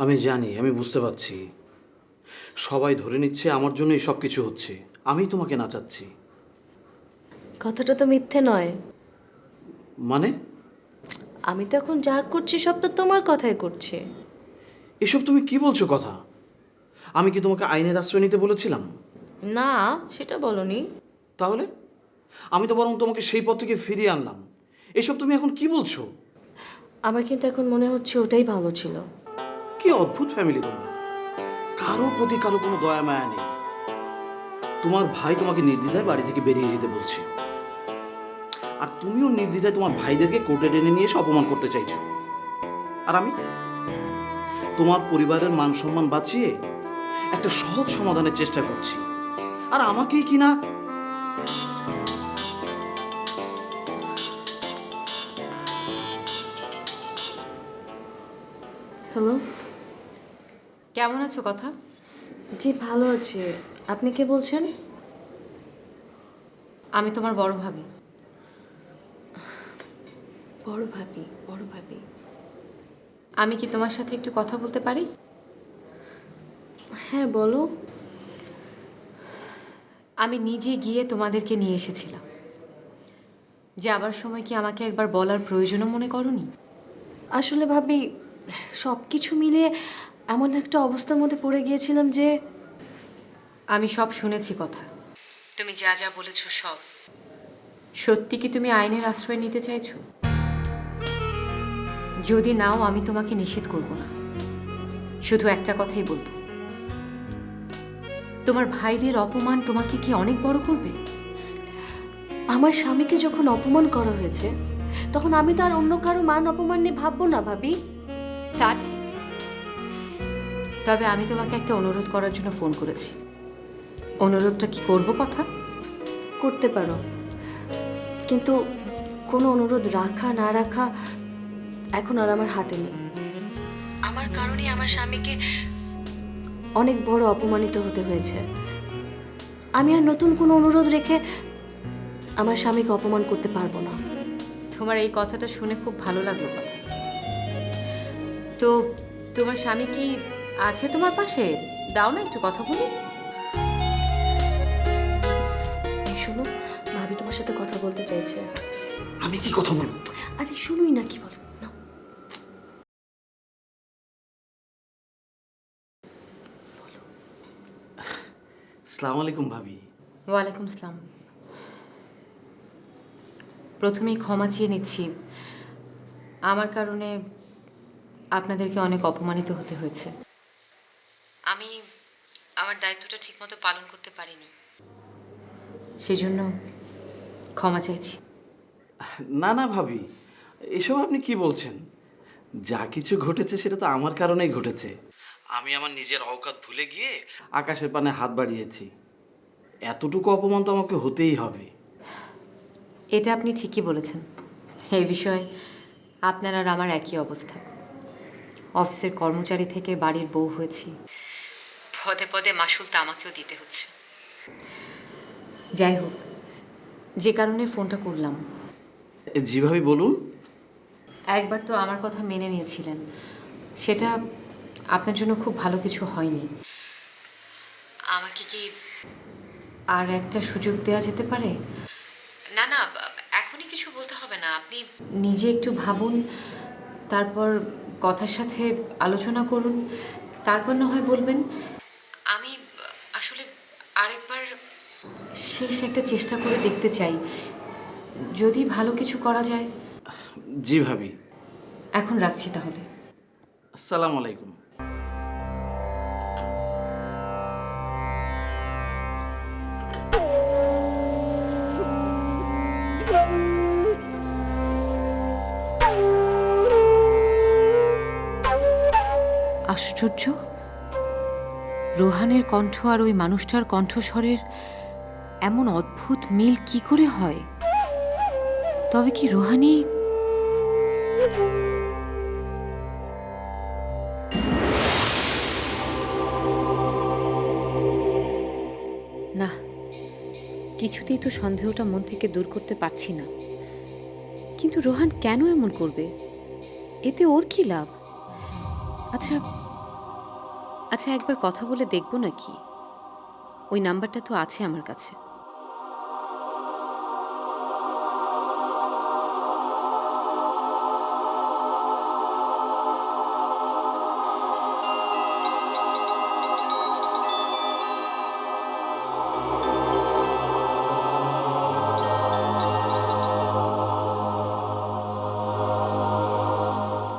আমি জানি, আমি বুঝতে পারছি। সবাই ধরে নিচ্ছে আমার জন্যই সব কিছু হচ্ছে, আমি তোমাকে নাচাচ্ছি। কথাটা তো মিথ্যে নয়। মানে? আমি তো এখন যা করছি সব তো তোমার কথাই করছি। এসব তুমি কি বলছো কথা? আমি কি তোমাকে আইনের আশ্রয় নিতে বলেছিলাম? না, সেটা বলনি। তাহলে আমি তো বরং তোমাকে সেই পথ থেকে ফিরিয়ে আনলাম। এসব তুমি এখন কি বলছো? আমার কিন্তু এখন মনে হচ্ছে ওটাই ভালো ছিল। কি অদ্ভুত ফ্যামিলি তোমরা, কারো প্রতি কারো কোনো দয়া মায়া নেই। তোমার ভাই তোমাকে নির্দ্বিধায় বাড়ি থেকে বেরিয়ে যেতে বলছে, আর তুমিও নির্দ্বিধায় তোমার ভাইদেরকে কোর্টে টেনে নিয়ে এসে অপমান করতে চাইছো। আর আমি তোমার পরিবারের মান সম্মান বাঁচিয়ে একটা সহজ সমাধানের চেষ্টা করছি, আর আমাকেই কিনা। হ্যালো। কেমন আছো কথা? জি ভালো আছি। আপনি কে বলছেন? আমি তোমার বড় ভাবি। বড় ভাবি? বড় ভাবি? আমি কি তোমার সাথে একটু কথা বলতে পারি? হ্যাঁ বলো। আমি নিজে গিয়ে তোমাদেরকে নিয়ে এসেছিলাম। যাবার সময় কি আমাকে একবার বলার প্রয়োজনও মনে করনি? আসলে ভাবি, সব কিছু মিলে এমন একটা অবস্থার মধ্যে পড়ে গিয়েছিলাম যে। আমি সব শুনেছি কথা। তুমি যা যা বলেছো সব সত্যি। কি তুমি আইনের আশ্রয় নিতে চাইছো? যদি নাও, আমি তোমাকে নিষেধ করব না। শুধু একটা কথাই বলবো, তোমার ভাইদের অপমান তোমাকে কি অনেক বড় করবে? আমার স্বামীকে যখন অপমান করা হয়েছে, তখন আমি তো আর অন্য কারো মান অপমান নিয়ে ভাববো না ভাবি। তা ঠিক। তবে আমি তোমাকে একটা অনুরোধ করার জন্য ফোন করেছি। অনুরোধটা কি করব কথা? করতে পারো, কিন্তু কোনো অনুরোধ রাখা না রাখা এখন আর আমার হাতে নেই। আমার কারণে আমার স্বামীকে অনেক বড় অপমানিত হতে হয়েছে। আমি আর নতুন কোনো অনুরোধ রেখে আমার স্বামীকে অপমান করতে পারবো না। তোমার এই কথাটা শুনে খুব ভালো লাগলো কথা। তো তোমার স্বামী কি আছে তোমার পাশে? দাও না একটু কথা বলি। এই শোনো, ভাবি তোমার সাথে কথা বলতে চাইছে। আমি কি কথা বলবো? আরে শুনুই না, কি বলো না। আসসালামু আলাইকুম ভাবি। ওয়ালাইকুম আসসালাম। প্রথমেই ক্ষমা চেয়ে নিচ্ছি, আমার কারণে আপনাদেরকে অনেক অপমানিত হতে হয়েছে। আমি আমার দায়িত্বটা ঠিকমতো পালন করতে পারিনি, সেজন্য ক্ষমা চাইছি। না না ভাবি, এসব আপনি কি বলছেন? যা কিছু ঘটেছে সেটা তো আমার কারণেই ঘটেছে। আমি আমার নিজের অওকাত ভুলে গিয়ে আকাশের পানে হাত বাড়িয়েছি। এতটুকু অপমান তো আমাকে হতেই হবে। এটা আপনি ঠিকই বলেছেন। এই বিষয়ে আপনার আর আমার একই অবস্থা। অফিসের কর্মচারী থেকে বাড়ির বউ হয়েছি, পদে পদে মাসুল তো আমাকেও দিতে হচ্ছে। যাই হোক, যে কারণে ফোনটা করলাম, জি ভাবি বলুন। একবার তো আমার কথা মেনে নিয়েছিলেন, সেটা আপনার জন্য খুব ভালো কিছু হয়নি। আমাকে কি আর একটা সুযোগ দেওয়া যেতে পারে? না না, এখনই কিছু বলতে হবে না। আপনি নিজে একটু ভাবুন, তারপর কথার সাথে আলোচনা করুন, তারপর না হয় বলবেন। আমি আসলে আরেকবার শেষ একটা চেষ্টা করে দেখতে চাই, যদি ভালো কিছু করা যায়। জি ভাবি। এখন রাখছি তাহলে। আসসালামু আলাইকুম। আশ্চর্য, রোহানের কণ্ঠ আর ওই মানুষটার কণ্ঠস্বরের এমন অদ্ভুত মিল কি করে হয়? তবে কি রোহানি? না, কিছুতেই তো সন্দেহটা মন থেকে দূর করতে পারছি না। কিন্তু রোহান কেন এমন করবে? এতে ওর কি লাভ? আচ্ছা, আচ্ছা, একবার কথা বলে দেখবো নাকি? ওই নাম্বারটা তো আছে আমার কাছে।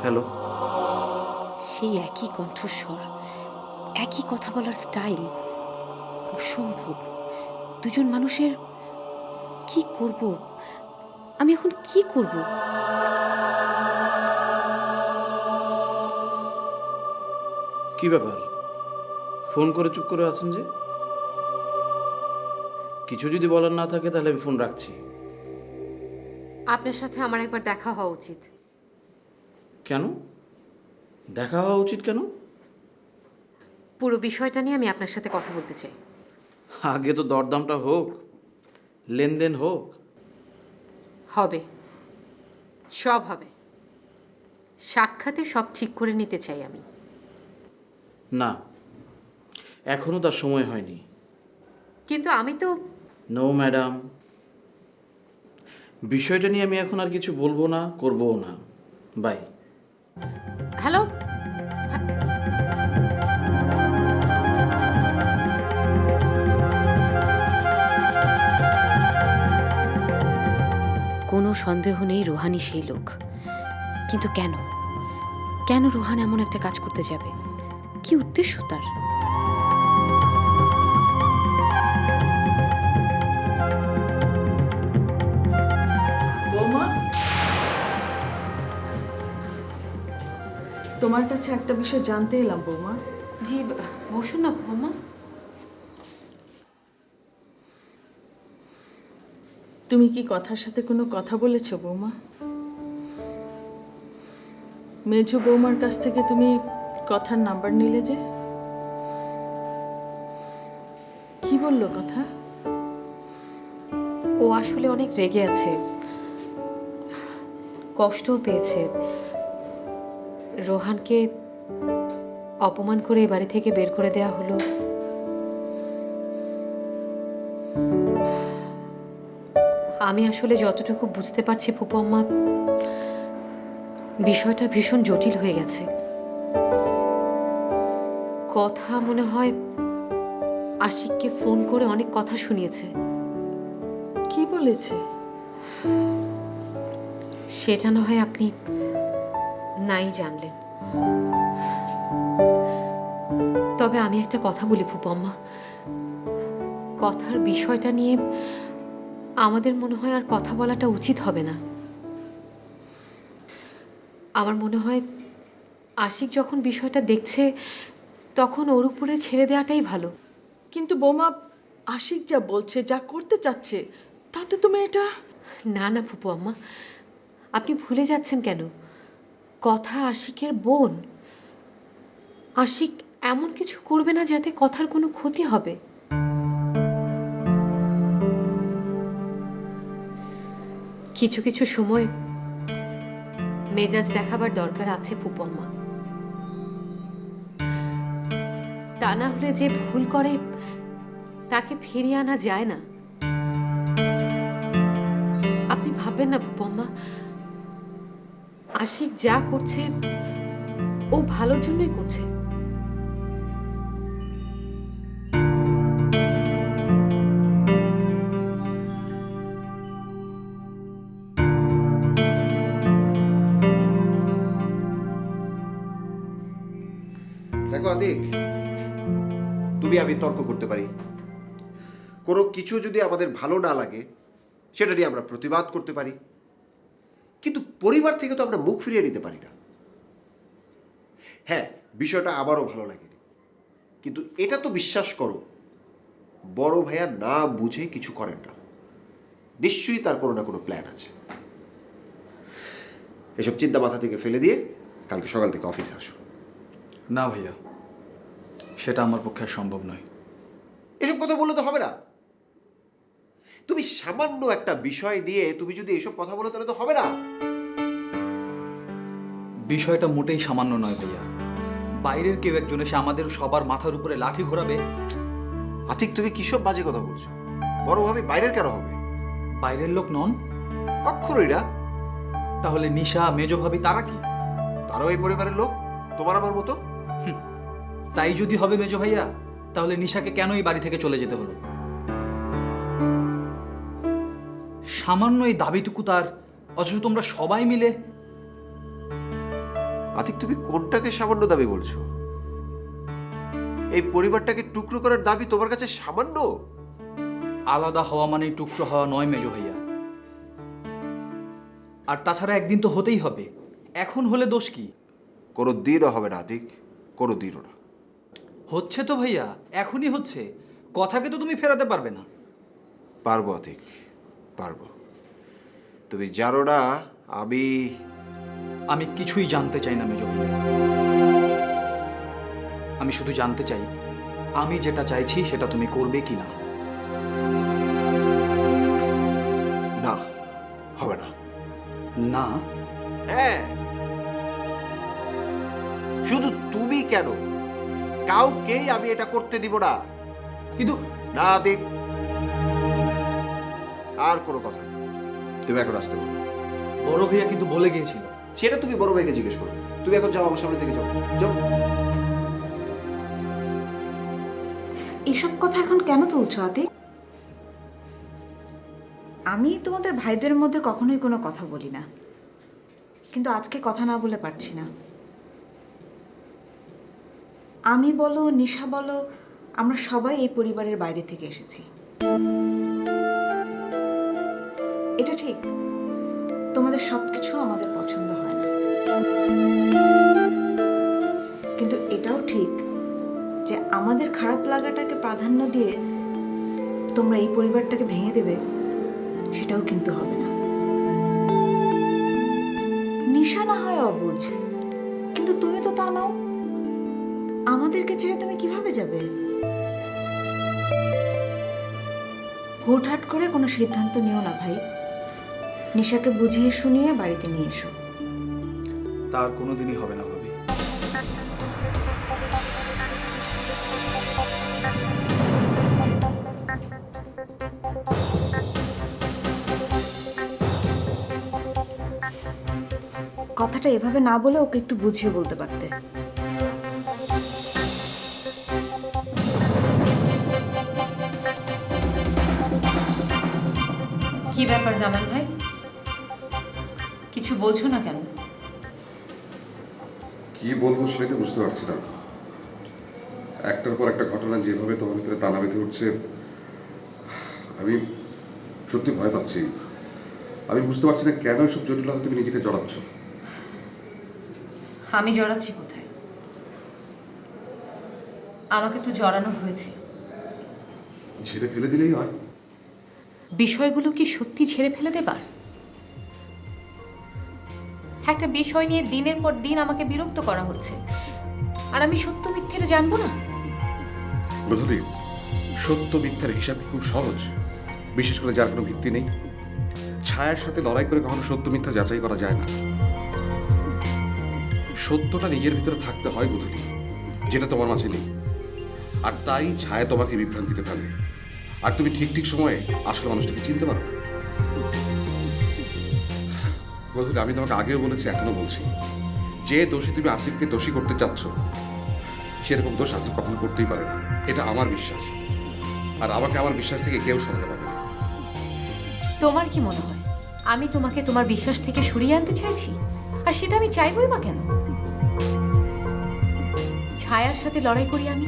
হ্যালো। সেই একই কণ্ঠস্বর, একই কথা বলার স্টাইল। অসম্ভব। দুজন মানুষের কি করব? আমি এখন কি করব? কি ব্যাপার, ফোন করে চুপ করে আছেন যে? কিছু যদি বলার না থাকে তাহলে আমি ফোন রাখছি। আপনার সাথে আমার একবার দেখা হওয়া উচিত। কেন দেখা হওয়া উচিত কেন? পুরো বিষয়টা নিয়ে আমি আপনার সাথে কথা বলতে চাই। আগে তো দরদামটা হোক, লেনদেন হোক। হবে, সব হবে। সাক্ষাতে সব ঠিক করে নিতে চাই আমি। না, এখনো তার সময় হয়নি। কিন্তু আমি তো নো ম্যাডাম, বিষয়টা নিয়ে আমি এখন আর কিছু বলবো না, করবও না। বাই। হ্যালো, কোনো সন্দেহ নেই রোহানই সেই লোক। কিন্তু কেন কেন রোহান এমন একটা কাজ করতে যাবে? কি উদ্দেশ্য তার? বৌমা, তোমার কাছে একটা বিষয় জানতে এলাম বৌমা। জি, বসুন না বৌমা। তুমি কি কথার সাথে কোনো কথা বলেছো বৌমা? মেজো বৌমার কাছ থেকে তুমি কথার নাম্বার নিলে যে, কি বললো কথা? ও আসলে অনেক রেগে আছে, কষ্টও পেয়েছে। রোহানকে অপমান করে বাড়ি থেকে বের করে দেয়া হলো। আমি আসলে যতটুকু বুঝতে পারছি ফুপু আম্মা, বিষয়টা ভীষণ জটিল হয়ে গেছে। কথা মনে হয় আশিককে ফোন করে অনেক কথা শুনিয়েছে। কি বলেছে? সেটা না হয় আপনি নাই জানলেন। তবে আমি একটা কথা বলি ফুপু আম্মা, কথার বিষয়টা নিয়ে আমাদের মনে হয় আর কথা বলাটা উচিত হবে না। আমার মনে হয় আশিক যখন বিষয়টা দেখছে তখন ওর উপরে ছেড়ে দেওয়াটাই ভালো। কিন্তু বৌমা, আশিক যা বলছে, যা করতে চাচ্ছে, তাতে তুমি এটা... না না ফুপু আম্মা, আপনি ভুলে যাচ্ছেন কেন? কথা আশিকের বোন। আশিক এমন কিছু করবে না যাতে কথার কোনো ক্ষতি হবে। কিছু কিছু সময় মেজাজ দেখাবার দরকার আছে ফুপু আম্মা। তা না হলে যে ভুল করে তাকে ফিরিয়ে আনা যায় না। আপনি ভাববেন না ফুপু আম্মা, আশিক যা করছে ও ভালোর জন্যই করছে। দেখো আতিক, তুমি আমি তর্ক করতে পারি, কোনো কিছু যদি আমাদের ভালো না লাগে সেটা নিয়ে আমরা প্রতিবাদ করতে পারি, কিন্তু পরিবার থেকে তো আমরা মুখ ফিরিয়ে নিতে পারি না। হ্যাঁ, বিষয়টা আমারও ভালো লাগেনি, কিন্তু এটা তো বিশ্বাস করো বড় ভাইয়া না বুঝে কিছু করেন না। নিশ্চয়ই তার কোনো না কোনো প্ল্যান আছে। এসব চিন্তা মাথা থেকে ফেলে দিয়ে কালকে সকাল থেকে অফিসে আসো। না ভাইয়া, সেটা আমার পক্ষে সম্ভব নয়। এসব কথা বললে তো হবে না। তুমি সামান্য একটা বিষয় নিয়ে তুমি যদি এসব কথা বলো তাহলে তো হবে না। বিষয়টা মোটেই সামান্য নয় ভাইয়া। বাইরের কেউ একজন এসে আমাদের সবার মাথার উপরে লাঠি ঘোরাবে? আতিক, তুমি কিসব বাজে কথা বলছো? বড় ভাবি বাইরের কেন হবে? বাইরের লোক নন? কখনোই না। তাহলে নিশা, মেজ ভাবি তারা কি? তারাও এই পরিবারের লোক, তোমার আমার মতো। তাই যদি হবে মেজ ভাইয়া, তাহলে নিশাকে কেন এই বাড়ি থেকে চলে যেতে হলো? সামান্য এই দাবিটুকু তার, অথচ তোমরা সবাই মিলে। আতিক, তুমি কোনটাকে সামান্য দাবি বলছো? এই পরিবারটাকে টুকরো করার দাবি তোমার কাছে সামান্য? আলাদা হওয়া মানে টুকরো হওয়া নয় মেজ ভাইয়া। আর তাছাড়া একদিন তো হতেই হবে, এখন হলে দোষ কি? কোনো দিনও হবে না আতিক, কোনো দিনও না। হচ্ছে তো ভাইয়া, এখনই হচ্ছে। কথাকে তো তুমি ফেরাতে পারবে না। পারবো আতিক, পারবো। তুমি জানো না আমি কিছুই জানতে চাই না মেজ ভাইয়া। আমি শুধু জানতে চাই, আমি যেটা চাইছি সেটা তুমি করবে কি না। না, হবে না। না? হ্যাঁ, শুধু তুমি কেন, কাউকেই আমি এটা করতে দিব না। কিন্তু না আতিক, আর কোনো কথা নেই। তুমি এখন আসতে পারো। বড় ভাইয়া কিন্তু বলে গিয়েছিল। সেটা তুমি বড় ভাইকে জিজ্ঞেস করো। তুমি এখন যাও, আমার সামনে থেকে যাও, যাও। এসব কথা এখন কেন তুলছো আতিক? আমি তোমাদের ভাইদের মধ্যে কখনোই কোনো কথা বলি না, কিন্তু আজকে কথা না বলে পারছি না। আমি বলো, নিশা বলো, আমরা সবাই এই পরিবারের বাইরে থেকে এসেছি। এটা ঠিক, তোমাদের সবকিছু আমাদের পছন্দ হয় না, কিন্তু এটাও ঠিক যে আমাদের খারাপ লাগাটাকে প্রাধান্য দিয়ে তোমরা এই পরিবারটাকে ভেঙে দেবে, সেটাও কিন্তু হবে না। নিশা না হয় অবুঝ, কিন্তু তুমি তো তা নাও। আমাদেরকে ছেড়ে তুমি কিভাবে যাবে? হুটহাট করে কোনো সিদ্ধান্ত নিও না ভাই। নিশাকে বুঝিয়ে শুনিয়ে বাড়িতে নিয়ে এসো। তার কোনোদিনই হবে না ভাবি। কথাটা এভাবে না বলে ওকে একটু বুঝিয়ে বলতে পারতে। কি ব্যাপার জামান ভাই, কিছু বলছো না কেন? কি বলবো সেটা বুঝতে পারছি না। একটার পর একটা ঘটনা যেভাবে তোমার ভিতরে তালা বেঁধে উঠছে, আমি সত্যি ভয় পাচ্ছি। আমি বুঝতে পারছি না কেন এসব জটিলতা তুমি নিজেকে জড়াচ্ছ। আমি জড়াচ্ছি কোথায়? আমাকে তো জড়ানো হয়েছে। ছেড়ে ফেলে দিলেই হয়। বিষয়গুলো কি সত্যি ঝেড়ে ফেলে দেবার? একটা বিষয় নিয়ে দিনের পর দিন আমাকে বিরক্ত করা হচ্ছে, আর আমি সত্য মিথ্যেটা জানবো না? বুঝলি, সত্য মিথ্যার হিসাব খুব সহজ, বিশেষ করে যার কোনো ভিত্তি নেই। ছায়ার সাথে লড়াই করে কখনো সত্য মিথ্যা যাচাই করা যায় না। সত্যটা নিজের ভিতরে থাকতে হয় বুঝলি, যেটা তোমার মাঝে নেই। আর তাই ছায়া তোমাকে বিভ্রান্তিতে ফেলে, আর তুমি ঠিক ঠিক সময়ে আসলে মানুষটাকে চিনতে পারো না। বন্ধু, আমি তোমাকে আগেও বলেছি, এখনো বলছি, যে দোষী তুমি আসিফকে দোষী করতে চাচ্ছ, সেরকম দোষ আসিফ কখনো করতেই পারে না। এটা আমার বিশ্বাস, আর আমাকে আমার বিশ্বাস থেকে কেউ সরাতে পারবে না। তোমার কি মনে হয় আমি তোমাকে তোমার বিশ্বাস থেকে সরিয়ে আনতে চাইছি? আর সেটা আমি চাইবই বা কেন? ছায়ার সাথে লড়াই করি আমি,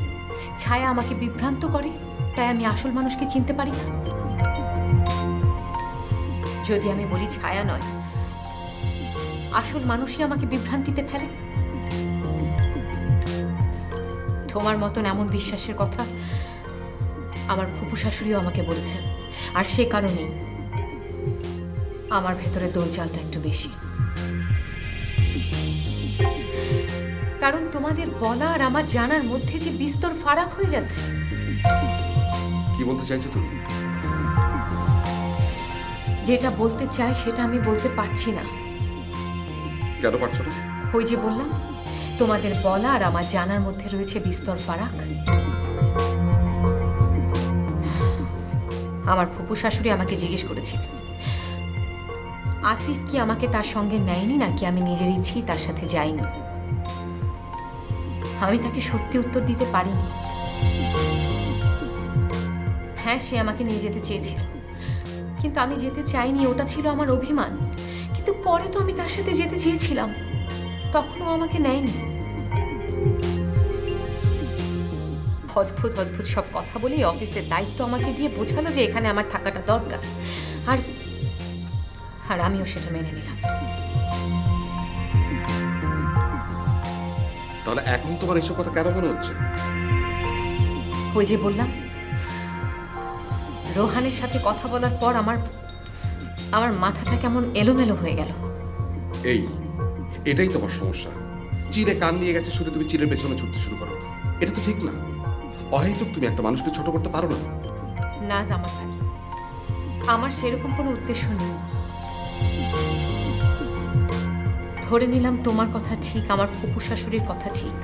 ছায়া আমাকে বিভ্রান্ত করে, তাই আমি আসল মানুষকে চিনতে পারি না। যদি আমি বলি ছায়া নয়, আসল মানুষই আমাকে বিভ্রান্তিতে ফেলে। তোমার মতন এমন বিশ্বাসের কথা আমার ফুপু শাশুড়িও আমাকে বলেছেন, আর সে কারণেই আমার ভেতরে দোলচালটা একটু বেশি। কারণ তোমাদের বলা আর আমার জানার মধ্যে যে বিস্তর ফারাক হয়ে যাচ্ছে। কি বলতে চাইছো তুমি? যেটা বলতে চাই সেটা আমি বলতে পারছি না। কেন পারছো না? ওই যে বললাম, তোমাদের বলা আর আমার জানার মধ্যে রয়েছে বিস্তর ফারাক। আমার ফুপু শাশুড়ি আমাকে জিজ্ঞেস করেছিলেন আসিফ কি আমাকে তার সঙ্গে নেয়নি নাকি আমি নিজের ইচ্ছেই তার সাথে যাইনি। আমি তাকে সত্যি উত্তর দিতে পারিনি। হ্যাঁ, সে আমাকে নিয়ে যেতে চেয়েছিল, কিন্তু আমি যেতে চাইনি, ওটা ছিল আমার অভিমান। কিন্তু পরে তো আমি তার সাথে যেতে চেয়েছিলাম, তখনও আমাকে নেয়নি। অদ্ভুত অদ্ভুত সব কথা বলেই অফিসের দায়িত্ব আমাকে দিয়ে বোঝালো যে এখানে আমার থাকাটা দরকার, আর আর আমিও সেটা মেনে নিলাম। তাহলে এখন তোমার এইসব কথা কেন মনে হচ্ছে? ওই যে বললাম, রোহানের সাথে কথা বলার পর আমার মাথাটা কেমন এলোমেলো হয়ে গেল। এটাই তোমার সমস্যা। চিড়ে কান নিয়ে গেছে শুধু তুমি চিড়ের পেছনে ছুটতে শুরু করো। এটা তো ঠিক না। অহেতুক তুমি একটা মানুষকে ছোট করতে পারো না। না জামাল ভাই, আমার সেরকম কোনো উদ্দেশ্য নেই। ধরে নিলাম তোমার কথা ঠিক, আমার ফুপু শাশুড়ির কথা ঠিক,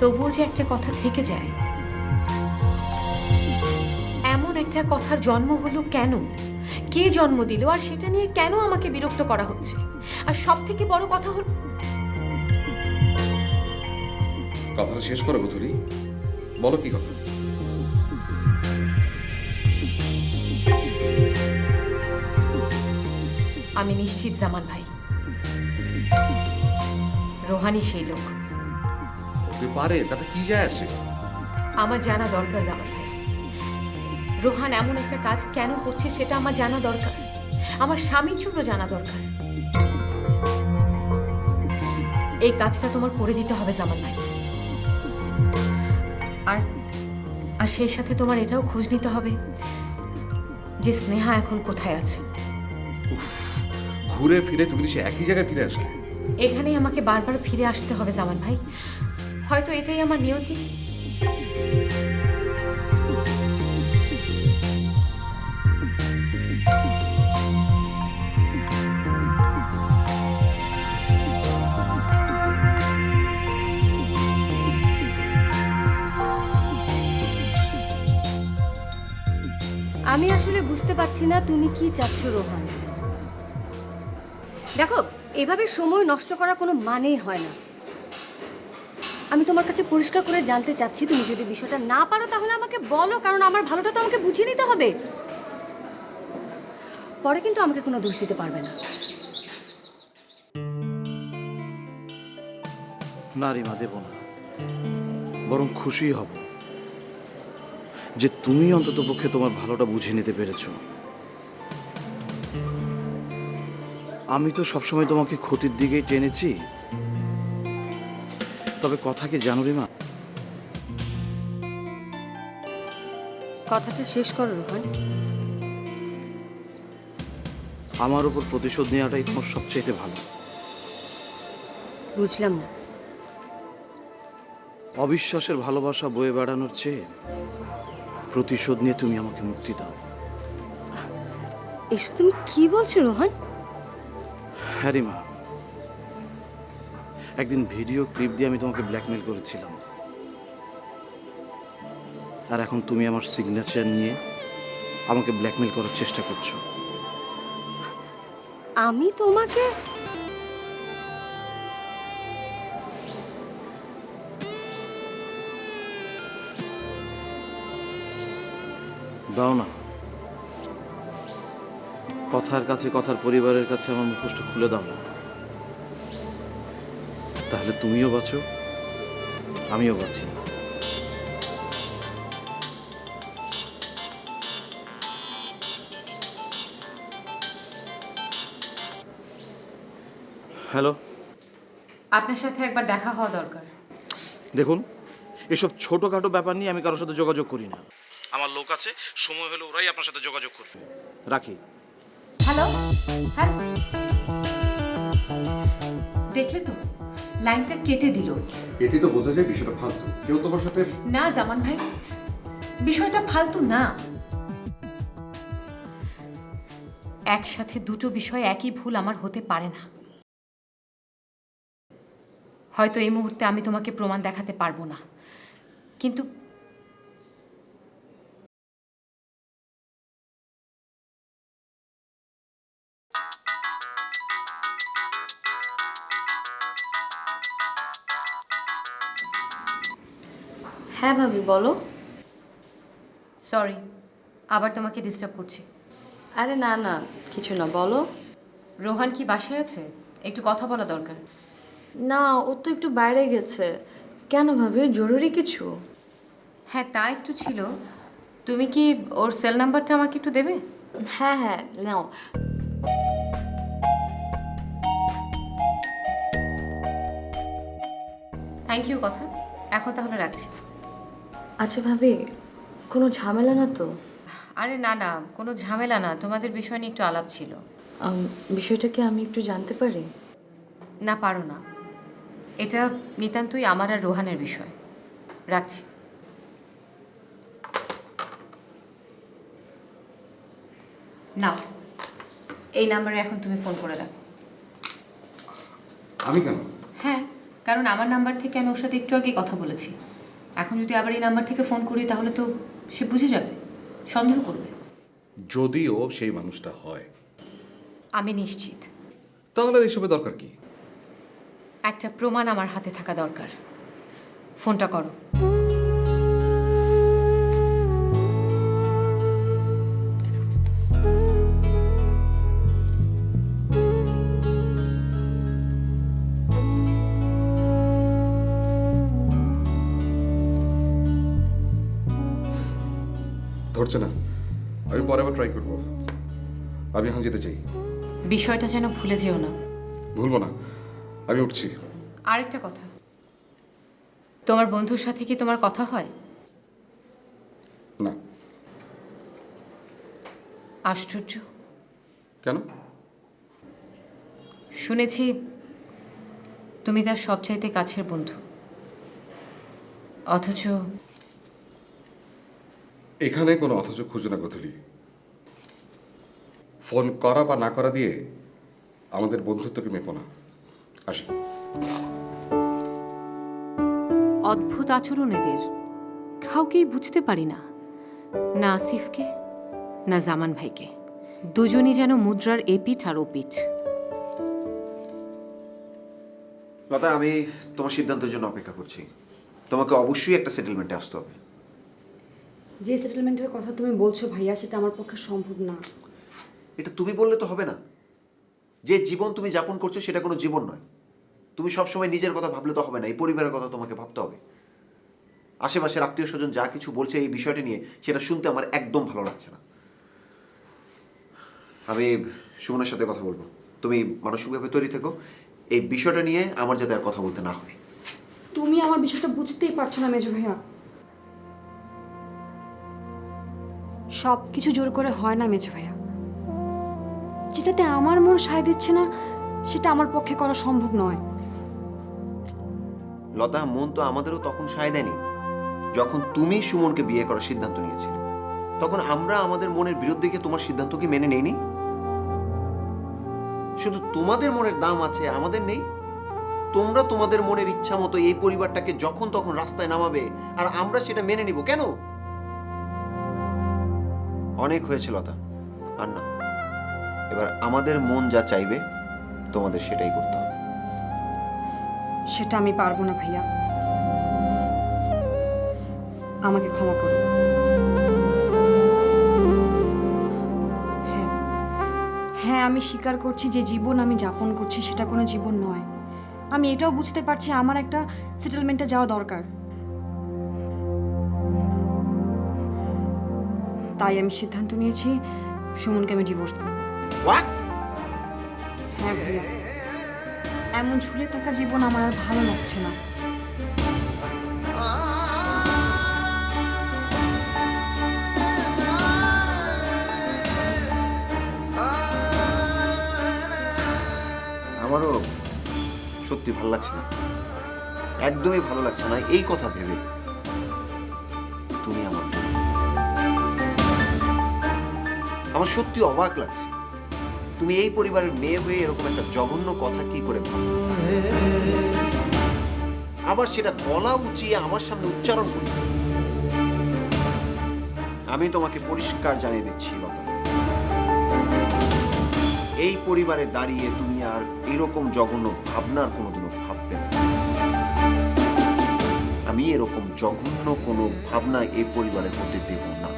তবুও যে একটা কথা থেকে যায়। এমন একটা কথার জন্ম হলো কেন, কে জন্ম দিল, আর সেটা নিয়ে কেন আমাকে বিরক্ত করা হচ্ছে? আর সব থেকে বড় কথা হলো, কথাটা শেষ করো গধুরি, বলো কি কথা? আমি নিশ্চিত জামান ভাই, রোহানি সেই লোক। হতে পারে, তাতে কি যায় আসে? আমার জানা দরকার জামান ভাই, রোহান এমন একটা কাজ কেন করছে সেটা আমার জানা দরকার, আমার স্বামীর জন্য জানা দরকার। এই কাজটা তোমার করে দিতে হবে জামান ভাই। আর সেই সাথে তোমার এটাও খোঁজ নিতে হবে যে স্নেহা এখন কোথায় আছে। ঘুরে ফিরে তুমি সে একই জায়গায় ফিরে আসলে। এখানেই আমাকে বারবার ফিরে আসতে হবে জামান ভাই, হয়তো এটাই আমার নিয়তি। আমি আসলে বুঝতে পারছি না তুমি কি চাচ্ছ রোহান। দেখো, এভাবে সময় নষ্ট করা কোনো মানেই হয় না। আমি তোমার কাছে পরিষ্কার করে জানতে চাচ্ছি, তুমি যদি বিষয়টা না পারো তাহলে আমাকে বলো, কারণ আমার ভালোটা তো আমাকে বুঝিয়ে নিতে হবে। পরে কিন্তু আমাকে কোনো দোষ দিতে পারবে না। না রিমা, দেব না, বরং খুশি হব যে তুমি অন্তত পক্ষে তোমার ভালোটা বুঝে নিতে পেরেছো। আমি তো সবসময় তোমাকে ক্ষতির দিকেই টেনেছি। তবে কথা কি জানো রিমা, কথাটা শেষ করো রোহান। আমার উপর প্রতিশোধ নেওয়াটাই তোমার সবচেয়ে ভালো। বুঝলাম না। অবিশ্বাসের ভালোবাসা বয়ে বেড়ানোর চেয়ে প্রতিশোধ নিয়ে তুমি আমাকে মুক্তি দাও। এসব তুমি কি বলছো রোহান? হ্যাঁ রিমা, একদিন ভিডিও ক্লিপ দিয়ে আমি তোমাকে ব্ল্যাকমেল করেছিলাম, আর এখন তুমি আমার সিগনেচার নিয়ে আমাকে ব্ল্যাকমেল করার চেষ্টা করছো। আমি তোমাকে দাও না, কথার কাছে, কথার পরিবারের কাছে আমার মুখোশটা খুলে দাও না, তাহলে তুমিও বাঁচো, আমিও বাঁচি। হ্যালো, আপনার সাথে একবার দেখা হওয়া দরকার। দেখুন, এসব ছোটখাটো ব্যাপার নিয়ে আমি কারোর সাথে যোগাযোগ করি না। আমার লোক আছে, সময় হলে ওরাই আপনার সাথে যোগাযোগ করবে। রাখি। হ্যালো, হ্যালো, দেখলে তো লাইনটা কেটে দিল। এতে তো বোঝা যায় বিষয়টা ফালতু। কেউ তোমার সাথে না জামান ভাই, বিষয়টা ফালতু না। একসাথে দুটো বিষয় একই ভুল আমার হতে পারে না। হয়তো এই মুহূর্তে আমি তোমাকে প্রমাণ দেখাতে পারবো না, কিন্তু হ্যাঁ ভাবি বলো। সরি, আবার তোমাকে ডিস্টার্ব করছি। আরে না না, কিছু না, বলো। রোহান কি বাসায় আছে? একটু কথা বলা দরকার। না, ও তো একটু বাইরে গেছে। কেন ভাবি, জরুরি কিছু? হ্যাঁ, তা একটু ছিল। তুমি কি ওর সেল নাম্বারটা আমাকে একটু দেবে? হ্যাঁ হ্যাঁ, নাও। থ্যাংক ইউ কথা। এখন তাহলে রাখছি। আচ্ছা ভাবি, কোনো ঝামেলা না তো? আরে না না, কোনো ঝামেলা না, তোমাদের বিষয় নিয়ে একটু আলাপ ছিল। বিষয়টা কি আমি একটু জানতে পারি? না, পারো না। এটা নিতান্তই আমার আর রোহানের বিষয়। রাখছি। নাও, এই নাম্বারে এখন তুমি ফোন করে রাখো। আমি কেন? হ্যাঁ, কারণ আমার নাম্বার থেকে আমি ওর সাথে একটু আগে কথা বলেছি। এখন যদি আবার এই নাম্বার থেকে ফোন করি তাহলে তো সে বুঝে যাবে, সন্দেহ করবে। যদিও সেই মানুষটা হয়, আমি নিশ্চিত। তাহলে আর এসবের দরকার কি? একটা প্রমাণ আমার হাতে থাকা দরকার। ফোনটা করো। ধরছে না, আমি পরে আবার ট্রাই করবো। আমি এখন যেতে চাই। বিষয়টা যেন ভুলে যেও না। ভুলবো না, আমি উঠছি। আরেকটা কথা, তোমার বন্ধুর সাথে কি তোমার কথা হয়? না। আশ্চর্য। কেন? শুনেছি তুমি তার সবচাইতে কাছের বন্ধু, অথচ এখানে কোনো অথচ খুঁজে না গধূলি। ফোন করা বা না করা দিয়ে আমাদের বন্ধুত্বকে মেপো না। আসি। অদ্ভুত আচরণ এদের, কাউকেই বুঝতে পারি না। না আসিফকে, না জামান ভাইকে। দুজনই যেন মুদ্রার এপিঠ আর ওপিঠ। লতা, আমি তোমার সিদ্ধান্তের জন্য অপেক্ষা করছি। তোমাকে অবশ্যই একটা সেটেলমেন্টে আসতে হবে। যে সেটেলমেন্টের কথা তুমি বলছো ভাইয়া, সেটা আমার পক্ষে সম্ভব না। এটা তুমি বললে তো হবে না। যে জীবন তুমি যাপন করছো সেটা কোনো জীবন নয়। তুমি সবসময় নিজের কথা ভাবলে তো হবে না, এই পরিবারের কথা তোমাকে ভাবতে হবে। আশেপাশের আত্মীয় স্বজন যা কিছু বলছে এই বিষয়টা নিয়ে, সেটা শুনতে আমার একদম ভালো লাগছে না। আমি সুমনের সাথে কথা বলবো। তুমি মানসিকভাবে তৈরি থেকো। এই বিষয়টা নিয়ে আমার যাতে আর কথা বলতে না হয়। তুমি আমার বিষয়টা বুঝতেই পারছো না মেজো ভাইয়া। সব কিছু জোর করে হয় না মেজো ভাইয়া। যেটাতে আমার মন সায় দিচ্ছে না, সেটা আমার পক্ষে করা সম্ভব নয়। লতা, মন তো আমাদেরও তখন সায় দেয়নি যখন তুমি সুমনকে বিয়ে করার সিদ্ধান্ত নিয়েছিলে। তখন আমরা আমাদের মনের বিরুদ্ধে গিয়ে তোমার সিদ্ধান্তকে মেনে নেইনি। শুধু তোমাদের মনের দাম আছে, আমাদের নেই। তোমরা তোমাদের মনের ইচ্ছা মতো এই পরিবারটাকে যখন তখন রাস্তায় নামাবে, আর আমরা সেটা মেনে নিব কেন? অনেক হয়েছে লতা, আর না। এবার আমাদের মন যা চাইবে তোমাদের সেটাই করতে হবে। সেটা আমি পারবো না ভাইয়া, আমাকে ক্ষমা করো। হ্যাঁ হ্যাঁ, আমি স্বীকার করছি যে জীবন আমি যাপন করছি সেটা কোনো জীবন নয়। আমি এটাও বুঝতে পারছি আমার একটা সেটেলমেন্টে যাওয়া দরকার। তাই আমি সিদ্ধান্ত নিয়েছি সুমনকে আমি ডিভোর্স করব। হ্যাঁ ভাইয়া, এমন ঝুলে থাকা জীবন আমার আর ভালো লাগছে না। আমারও সত্যি ভালো লাগছে না, একদমই ভালো লাগছে না এই কথা ভেবে। তুমি আমার সত্যি অবাক লাগছে। তুমি এই পরিবারের মেয়ে হয়ে এরকম একটা জঘন্য কথা কি করে ভাবো? আবার সেটা গলা উঁচিয়ে আমার সামনে উচ্চারণ করবে। আমি তোমাকে পরিষ্কার জানিয়ে দিচ্ছি লতা, এই পরিবারে দাঁড়িয়ে তুমি আর এরকম জঘন্য ভাবনার কোনোদিনও ভাববে না। আমি এরকম জঘন্য কোনো ভাবনা এই পরিবারে হতে দেব না।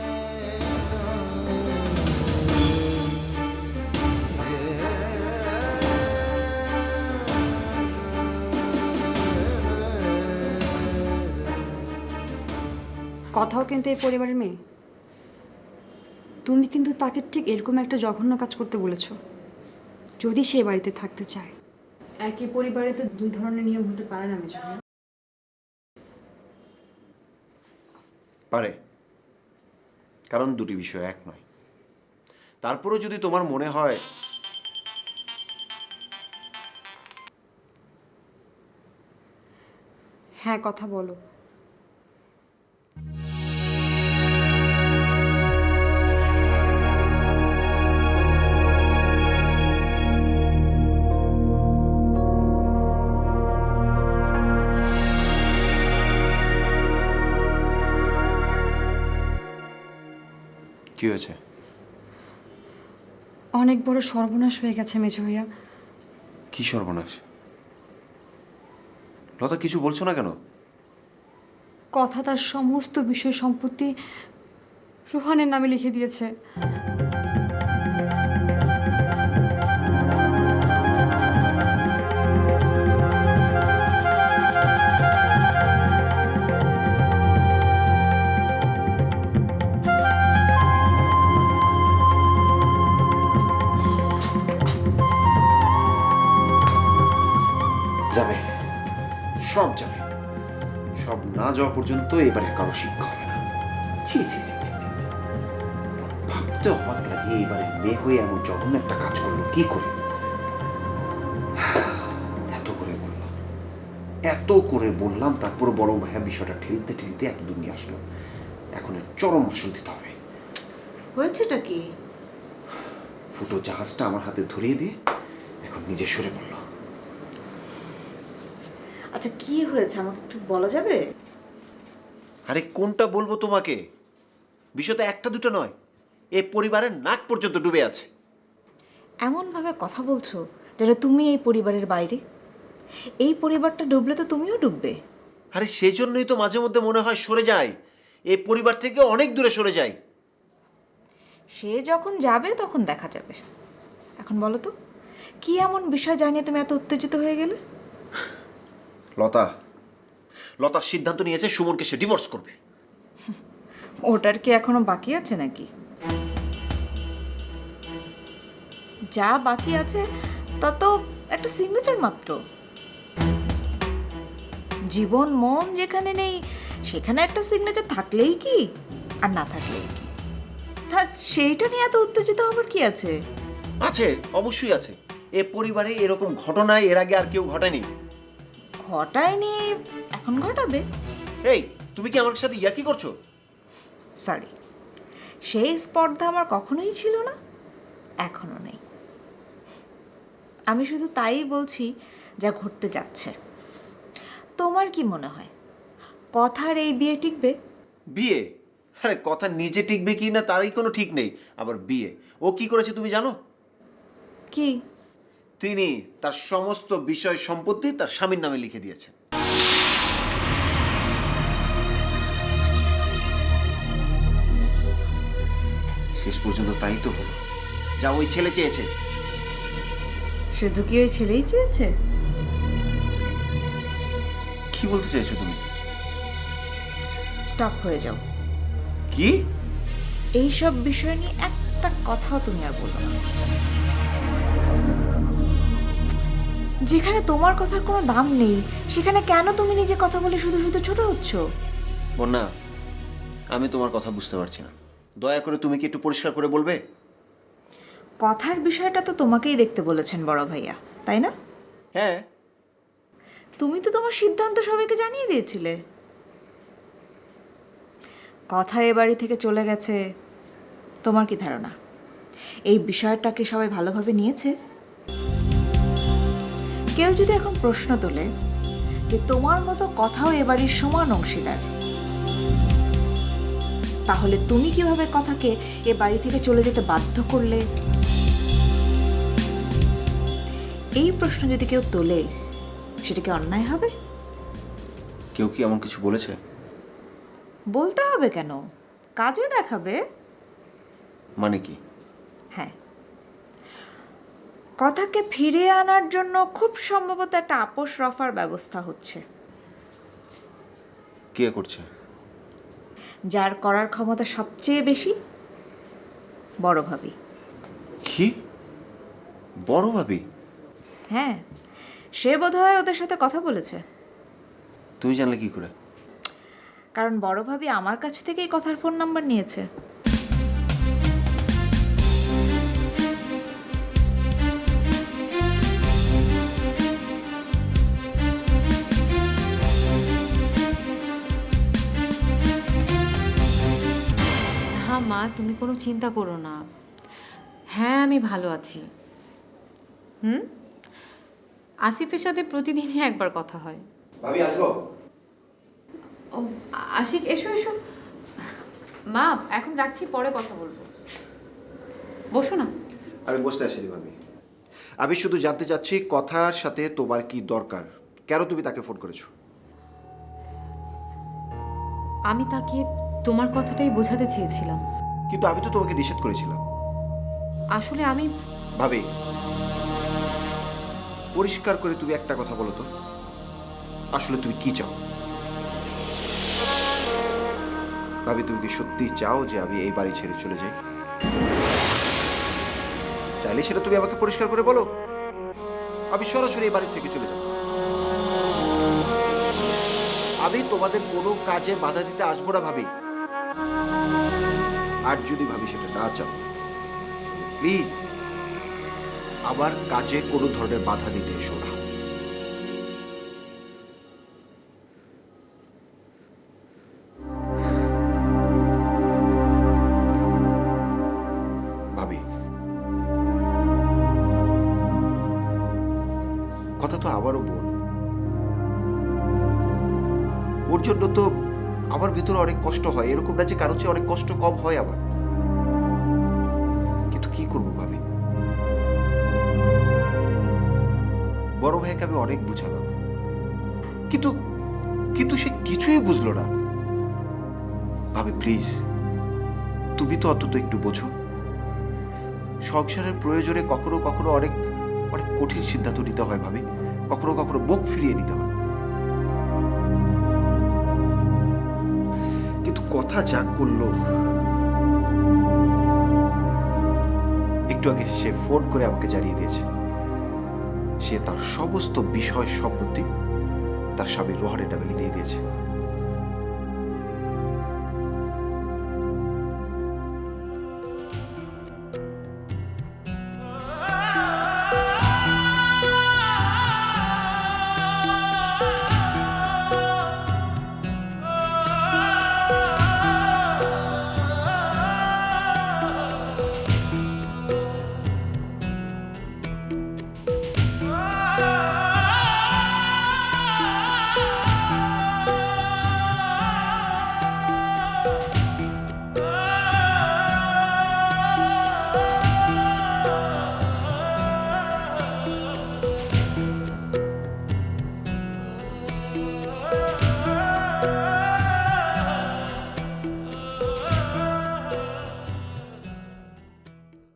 কথাও কিন্তু এই পরিবারের মেয়ে। তুমি কিন্তু তাকে ঠিক এরকম একটা জঘন্য কাজ করতে বলেছ যদি সে বাড়িতে থাকতে চায়। একই পরিবারে তো দুই ধরনের নিয়ম হতে পারে না মেজো ভাইয়া। পারে, কারণ দুটি বিষয় এক নয়। তারপরেও যদি তোমার মনে হয় হ্যাঁ, কথা বলো। কি হয়েছে? অনেক বড় সর্বনাশ হয়ে গেছে মেজো ভাইয়া। কি সর্বনাশ? লতা, কিছু বলছো না কেন? কথা তার সমস্ত বিষয় সম্পত্তি রোহানের নামে লিখে দিয়েছে। যাবে, সব যাবে। সব না যাওয়া পর্যন্ত এবারে কারো শিক্ষা হবে না। ছি ছি ছি ছি ছি। ভাবতে অবাক লাগে, এবারে মেয়ে হয়ে এমন জঘন্য একটা কাজ করলো কি করে। এত করে বললাম, তারপরে বড় ভাইয়া বিষয়টা ঠেলতে ঠেলতে এত দূর নিয়ে আসলো। এখন এর চরম আসল দিতে হবে। হয়েছেটা কি? ফুটো জাহাজটা আমার হাতে ধরিয়ে দিয়ে এখন নিজে সরে পড়ল। আচ্ছা, কি হয়েছে আমাকে একটু বলা যাবে? আরে কোনটা বলবো তোমাকে? বিষয় তো একটা দুটো নয়, এই পরিবারের নাক পর্যন্ত ডুবে আছে। এমনভাবে কথা বলছো যেন তুমি এই পরিবারের বাইরে। এই পরিবারটা ডুবলে তো তুমিও ডুববে। আরে সেজন্যই তো মাঝে মধ্যে মনে হয় সরে যাই, এই পরিবার থেকে অনেক দূরে সরে যাই। সে যখন যাবে তখন দেখা যাবে। এখন বলো তো, কি এমন বিষয় জানিয়ে তুমি এত উত্তেজিত হয়ে গেলে? লতা সিদ্ধান্ত নিয়েছে সুমনকে সে ডিভোর্স করবে। ওটার কি এখনো বাকি আছে নাকি? যা বাকি আছে তা তো একটা সিগনেচার মাত্র। জীবন মন যেখানে নেই সেখানে একটা সিগনেচার থাকলেই কি আর না থাকলেই কি। তা সেইটা নিয়ে এত উত্তেজিত হবার কি আছে? আছে, অবশ্যই আছে। এ পরিবারে এরকম ঘটনা এর আগে আর কেউ ঘটেনি। ঘটায়নি, এখন ঘটাবে। এই, তুমি কি আমার সাথে ইয়ার্কি করছো? সরি, সেই স্পর্ধা আমার কখনোই ছিল না, এখনো নেই। আমি শুধু তাই বলছি যা ঘটতে যাচ্ছে। তোমার কি মনে হয় কথার এই বিয়ে টিকবে? বিয়ে? আরে কথা নিজে টিকবে কি না তারই কোনো ঠিক নেই। আবার বিয়ে ও কি করেছে তুমি জানো? কি? তিনি তার সমস্ত বিষয় সম্পত্তি তার স্বামীর নামে লিখে দিয়েছেন। শেষ পর্যন্ত তাই তো হলো, যা ওই ছেলে চেয়েছে। শুধু কি ওই ছেলেই চেয়েছে? কি বলতে চাইছো তুমি? স্টপ হয়ে যাও। কি? এইসব বিষয় নিয়ে একটা কথাও তুমি আর বলো না। যেখানে তোমার কথার কোনো দাম নেই সেখানে কেন তুমি নিজে কথা বলে শুধু শুধু ছোট হচ্ছ? বন্যা, আমি তোমার কথা বুঝতে পারছি না। দয়া করে তুমি কি একটু পরিষ্কার করে বলবে? কথার বিষয়টা তো তোমাকেই দেখতে বলেছেন বড় ভাইয়া, তাই না? হ্যাঁ। তুমি তো তোমার সিদ্ধান্ত সবাইকে জানিয়ে দিয়েছিলে। কথা এ বাড়ি থেকে চলে গেছে, তোমার কি ধারণা এই বিষয়টাকে সবাই ভালোভাবে নিয়েছে? কেউ যদি এখন প্রশ্ন তোলে যে তোমার মতো কথাও এ বাড়ির সমান অংশীদার। তাহলে তুমি কিভাবে কথাকে এ বাড়ি থেকে চলে যেতে বাধ্য করলে? এই প্রশ্ন যদি কেউ তোলে, সেটা কি অন্যায় হবে? কেউ কি এমন কিছু বলেছে? বলতে হবে কেন, কাজে দেখাবে। মানে কি? হ্যাঁ, কথাকে ফিরিয়ে আনার জন্য খুব সম্ভবত একটা আপোষ রফার ব্যবস্থা হচ্ছে। কে করছে? যার করার ক্ষমতা সবচেয়ে বেশি, বড় ভাবি। কি? বড় ভাবি? হ্যাঁ, সে বোধহয় ওদের সাথে কথা বলেছে। তুমি জানলে কি করে? কারণ বড় ভাবি আমার কাছ থেকেই কথার ফোন নাম্বার নিয়েছে। হ্যাঁ মা, তুমি কোনো চিন্তা করো না। হ্যাঁ, আমি ভালো আছি। আসিফের সাথে প্রতিদিনই একবার কথা হয়। ভাবি আসবো? ও আশিক, এসো এসো। মা এখন রাখছি, পরে কথা বলবো। বসো না। আমি বসতে আসিনি ভাবি। আমি শুধু জানতে চাচ্ছি কথার সাথে তোমার কি দরকার, কেন তুমি তাকে ফোন করেছো? আমি তাকে তোমার কথাটাই বোঝাতে চেয়েছিলাম। কিন্তু আমি তো তোমাকে নিষেধ করেছিলাম। আসলে আমি ভাবি, পরিষ্কার করে তুমি একটা কথা বলো তো, আসলে তুমি কি চাও? ভাবি, তুমি কি সত্যি চাও যে আমি এই বাড়ি ছেড়ে চলে যাই? চাইলে সেটা তুমি আমাকে পরিষ্কার করে বলো, আমি সরাসরি এই বাড়ি থেকে চলে যাব। আমি তোমাদের কোনো কাজে বাধা দিতে আসবো না ভাবি। আর যদি ভাবি সেটা না চাও, প্লিজ আমার কাজে কোনো ধরনের বাধা দিতে এসো না। ভাবি, কথা তো আমারও বোন, ওর জন্য তো আমার ভিতরে অনেক কষ্ট হয়। এরকম না যে কারো চেয়ে অনেক কষ্ট কম হয় আমার, কিন্তু কি করবো ভাবি? বড় ভাইকে আমি অনেক বুঝালাম, কিন্তু কিন্তু সে কিছুই বুঝলো না। ভাবি প্লিজ, তুমি তো অন্তত একটু বোঝো। সংসারের প্রয়োজনে কখনো কখনো অনেক অনেক কঠিন সিদ্ধান্ত নিতে হয় ভাবি, কখনো কখনো মুখ ফিরিয়ে নিতে হয়। কিন্তু কথা যা করলো, একটু আগে সে ফোন করে আমাকে জানিয়ে দিয়েছে সে তার সমস্ত বিষয় সম্পত্তি তার স্বামী রোহানের নামে লিখিয়ে দিয়েছে।